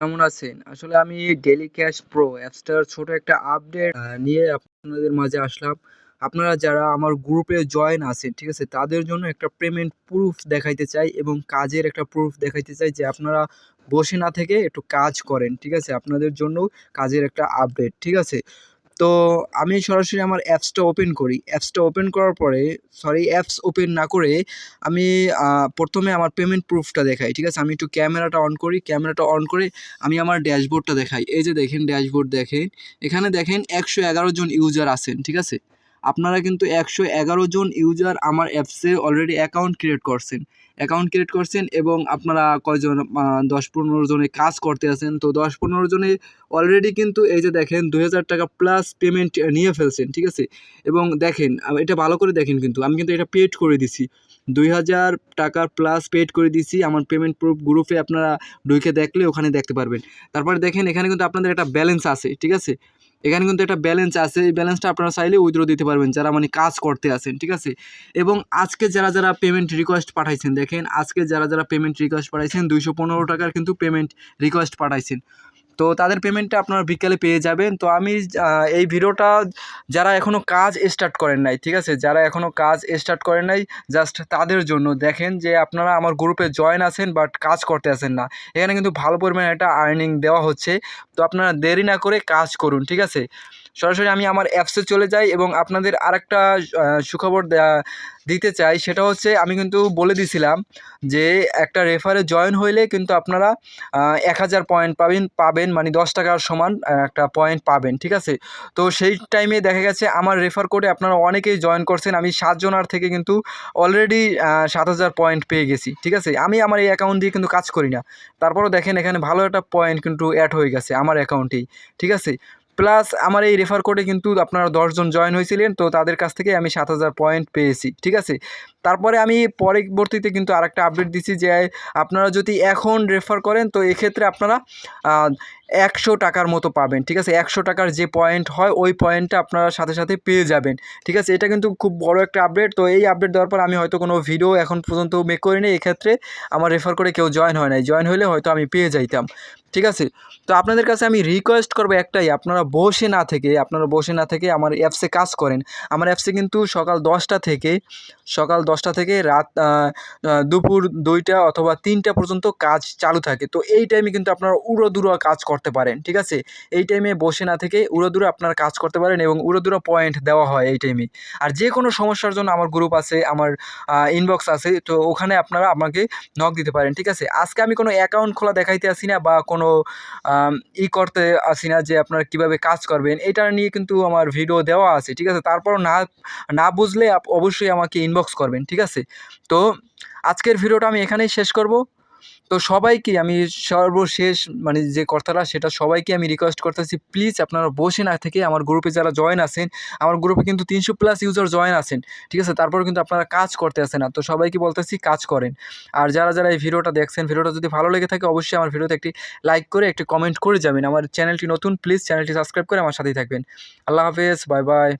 কেমন আছেন? আসলে আমি ডেইলি ক্যাশ প্রো অ্যাপসটার ছোট একটা আপডেট নিয়ে আপনাদের মাঝে আসলাম। আপনারা যারা আমার গ্রুপে জয়েন আছেন, ঠিক আছে? তাদের জন্য একটা পেমেন্ট প্রুফ দেখাইতে চাই এবং কাজের একটা প্রুফ দেখাইতে চাই যে আপনারা বসে না থেকে একটু কাজ করেন, ঠিক আছে? আপনাদের জন্য কাজের একটা আপডেট, ঠিক আছে? তো আমি সরাসরি আমার অ্যাপসটা ওপেন করি। অ্যাপসটা ওপেন করার পরে অ্যাপস ওপেন না করে আমি ১ম এ আমার পেমেন্ট প্রুফটা দেখাই। ঠিক আছে? আমি একটু ক্যামেরাটা অন করি। ক্যামেরাটা অন করে আমি আমার ড্যাশবোর্ডটা দেখাই। এই যে দেখেন ড্যাশবোর্ড দেখেন। এখানে দেখেন ১১১ জন ইউজার আছেন। ঠিক আছে? আপনারা কিন্তু ১১১ জন ইউজার আমার অ্যাপসে অলরেডি অ্যাকাউন্ট ক্রিয়েট করছেন। অ্যাকাউন্ট ক্রিয়েট করছেন এবং আপনারা কয়জন ১০-১৫ জনে কাজ করতে আছেন। তো ১০-১৫ জনে অলরেডি কিন্তু এই যে দেখেন ৳২,০০০ প্লাস পেমেন্ট নিয়ে ফেলছেন। ঠিক আছে? এবং দেখেন এটা ভালো করে দেখেন কিন্তু আমি কিন্তু এটা পেইড করে দিছি। ৳২,০০০ প্লাস পেইড করে দিছি। আমার পেমেন্ট প্রুফ গ্রুপে আপনারা ঢুইকে দেখলে ওখানে দেখতে পারবেন। তারপরে দেখেন এখানে কিন্তু আপনাদের একটা ব্যালেন্স আছে। ঠিক আছে? এখানে কিন্তু একটা ব্যালেন্স আছে। এই ব্যালেন্সটা আপনারা চাইলে উইথড্র দিতে পারবেন যারা মানে কাজ করতে আছেন। ঠিক আছে? এবং আজকে যারা পেমেন্ট রিকোয়েস্ট পাঠাইছেন দেখেন আজকে যারা পেমেন্ট রিকোয়েস্ট পাঠাইছেন ৳২১৫ র কিন্তু পেমেন্ট রিকোয়েস্ট পাঠাইছেন। তো তাদের পেমেন্টটা আপনারা বিকালে পেয়ে যাবেন। তো আমি এই ভিডিওটা যারা এখনও কাজ স্টার্ট করেন নাই, ঠিক আছে? যারা এখনও কাজ স্টার্ট করেন নাই জাস্ট তাদের জন্য। দেখেন যে আপনারা আমার গ্রুপে জয়েন আছেন বাট কাজ করতে আছেন না। এখানে কিন্তু ভালো পরিমাণে একটা আর্নিং দেওয়া হচ্ছে। তো আপনারা দেরি না করে কাজ করুন, ঠিক আছে? সরাসরি আমি আমার অ্যাপসে চলে যাই এবং আপনাদের আরেকটা সুখবর দিতে চাই সেটা হচ্ছে আমি কিন্তু বলে দিছিলাম যে একটা রেফারে জয়েন হইলে কিন্তু আপনারা ১,০০০ পয়েন্ট পাবেন মানে ৳১০ সমান একটা পয়েন্ট পাবেন, ঠিক আছে? তো সেই টাইমে দেখা গেছে আমার রেফার কোডে আপনারা অনেকেই জয়েন করছেন। আমি ৭ জনার থেকে কিন্তু অলরেডি ৭,০০০ পয়েন্ট পেয়ে গেছি, ঠিক আছে? আমি আমার এই অ্যাকাউন্ট দিয়ে কিন্তু কাজ করি না। তারপরেও দেখেন এখানে ভালো একটা পয়েন্ট কিন্তু এড হয়ে গেছে আমার অ্যাকাউন্টেই, ঠিক আছে? প্লাস আমার এই রেফার কোডে কিন্তু আপনারা ১০ জন জয়েন হয়েছিলেন, তো তাদের কাছ থেকে আমি ৭,০০০ পয়েন্ট পেয়েছি, ঠিক আছে? তারপরে আমি পরবর্তীতে কিন্তু আরেকটা আপডেট দিছি যে আপনারা যদি এখন রেফার করেন তো এক্ষেত্রে আপনারা ৳১০০ মতো পাবেন, ঠিক আছে? ৳১০০ যে পয়েন্ট হয় ওই পয়েন্টটা আপনারা সাথে সাথে পেয়ে যাবেন, ঠিক আছে? এটা কিন্তু খুব বড় একটা আপডেট। তো এই আপডেট দেওয়ার পর আমি হয়তো কোনো ভিডিও এখন পর্যন্ত মেক করিনি। এক্ষেত্রে আমার রেফার করে কেউ জয়েন হয় নাই। জয়েন হইলে হয়তো আমি পেয়ে যাইতাম, ঠিক আছে? তো আপনাদের কাছে আমি রিকোয়েস্ট করব একটাই, আপনারা বসে না থেকে আমার অ্যাপসে কাজ করেন। আমার অ্যাপসে কিন্তু সকাল ১০টা থেকে রাত দুপুর ২টা অথবা ৩টা পর্যন্ত কাজ চালু থাকে। তো এই টাইমে কিন্তু আপনারা উড়াদুরা কাজ করতে পারেন, ঠিক আছে? এই টাইমে বসে না থেকে উড়াদুরা আপনারা কাজ করতে পারেন এবং উড়াদুরা পয়েন্ট দেওয়া হয় এই টাইমে। আর যে কোনো সমস্যার জন্য আমার গ্রুপ আছে, আমার ইনবক্স আছে, তো ওখানে আপনারা আমাকে নক দিতে পারেন, ঠিক আছে? আজকে আমি কোনো অ্যাকাউন্ট খোলা দেখাইতে আসি না বা কোনো আম করতে আসি না যে আপনারা কীভাবে কাজ করবেন। এটা নিয়ে কিন্তু আমার ভিডিও দেওয়া আছে, ঠিক আছে? তারপরও না বুঝলে অবশ্যই আমাকে ইনবক্স করবেন, ঠিক আছে? তো আজকের ভিডিওটা আমি এখানেই শেষ করব। তো সবাইকে আমি সর্বশেষ মানে যে কথাটা সেটা সবাইকে আমি রিকোয়েস্ট করতেছি, প্লিজ আপনারা বসে না থেকে আমার গ্রুপে যারা জয়েন আছেন, আমার গ্রুপে কিন্তু ৩০০ প্লাস ইউজার জয়েন আছেন, ঠিক আছে? তারপরেও কিন্তু আপনারা কাজ করতে আসেন না। তো সবাইকে বলতেছি কাজ করেন। আর যারা এই ভিডিওটা দেখছেন, ভিডিওটা যদি ভালো লেগে থাকে অবশ্যই আমার ভিডিওতে একটি লাইক করে একটি কমেন্ট করে যাবেন। আমার চ্যানেলটি নতুন, প্লিজ চ্যানেলটি সাবস্ক্রাইব করে আমার সাথেই থাকবেন। আল্লাহ হাফেজ, বাই বাই।